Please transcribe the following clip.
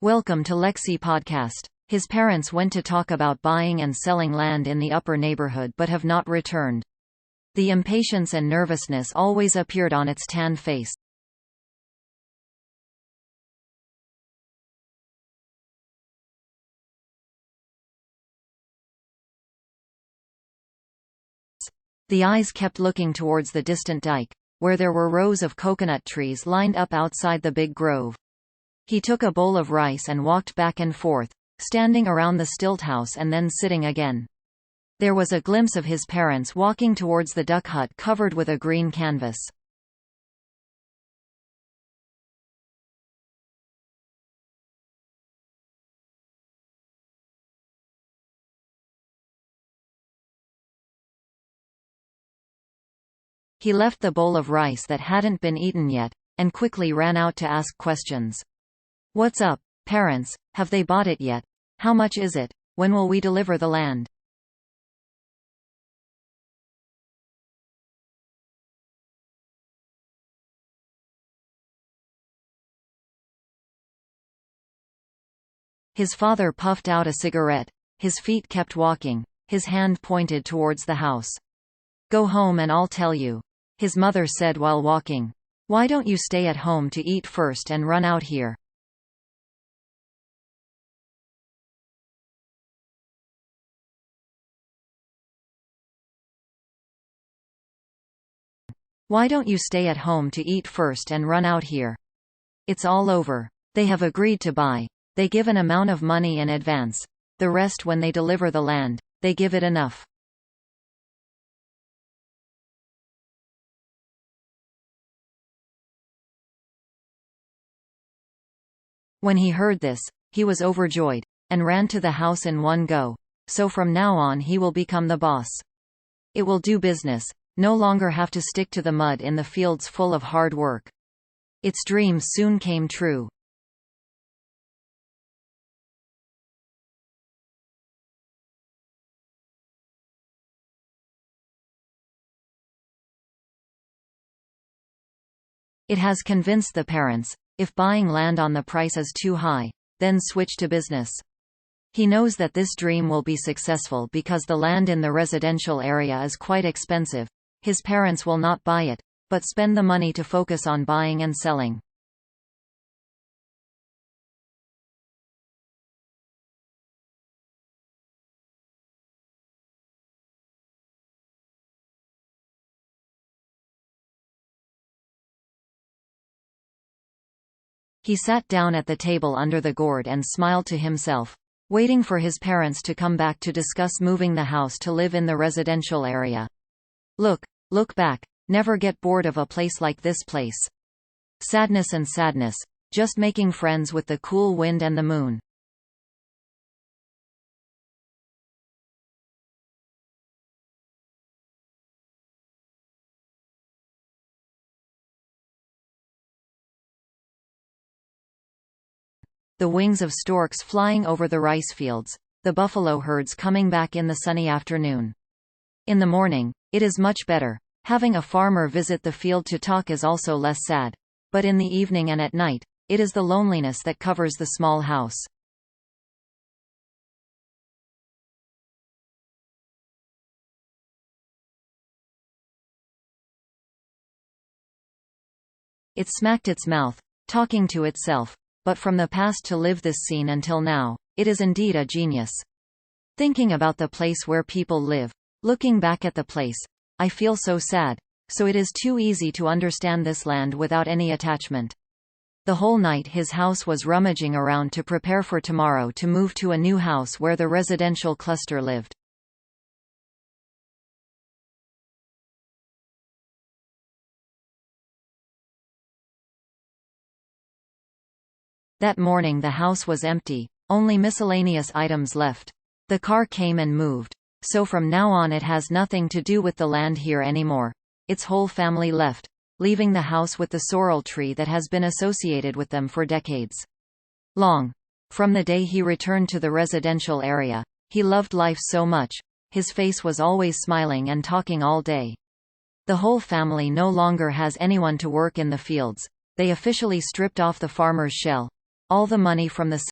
Welcome to Lexi Podcast. His parents went to talk about buying and selling land in the upper neighborhood but have not returned. The impatience and nervousness always appeared on its tan face. The eyes kept looking towards the distant dike, where there were rows of coconut trees lined up outside the big grove. He took a bowl of rice and walked back and forth, standing around the stilt house and then sitting again. There was a glimpse of his parents walking towards the duck hut covered with a green canvas. He left the bowl of rice that hadn't been eaten yet, and quickly ran out to ask questions. "What's up, parents? Have they bought it yet? How much is it? When will we deliver the land?" His father puffed out a cigarette. His feet kept walking. His hand pointed towards the house. "Go home and I'll tell you," his mother said while walking. "Why don't you stay at home to eat first and run out here?" "Why don't you stay at home to eat first and run out here? It's all over. They have agreed to buy. They give an amount of money in advance. The rest when they deliver the land, they give it enough." When he heard this, he was overjoyed, and ran to the house in one go. So from now on he will become the boss. It will do business, no longer have to stick to the mud in the fields full of hard work. Its dreams soon came true. It has convinced the parents, if buying land on the price is too high, then switch to business. He knows that this dream will be successful because the land in the residential area is quite expensive. His parents will not buy it, but spend the money to focus on buying and selling. He sat down at the table under the gourd and smiled to himself, waiting for his parents to come back to discuss moving the house to live in the residential area. Look back. Never get bored of a place like this place. Sadness and sadness, just making friends with the cool wind and the moon. The wings of storks flying over the rice fields, the buffalo herds coming back in the sunny afternoon. In the morning, it is much better. Having a farmer visit the field to talk is also less sad. But in the evening and at night, it is the loneliness that covers the small house. It smacked its mouth, talking to itself. But from the past to live this scene until now, it is indeed a genius. Thinking about the place where people live, looking back at the place, I feel so sad. So it is too easy to understand this land without any attachment. The whole night his house was rummaging around to prepare for tomorrow to move to a new house where the residential cluster lived. That morning the house was empty, only miscellaneous items left. The car came and moved. So from now on it has nothing to do with the land here anymore. Its whole family left, leaving the house with the sorrel tree that has been associated with them for decades. Long. From the day he returned to the residential area, he loved life so much. His face was always smiling and talking all day. The whole family no longer has anyone to work in the fields. They officially stripped off the farmer's shell. All the money from the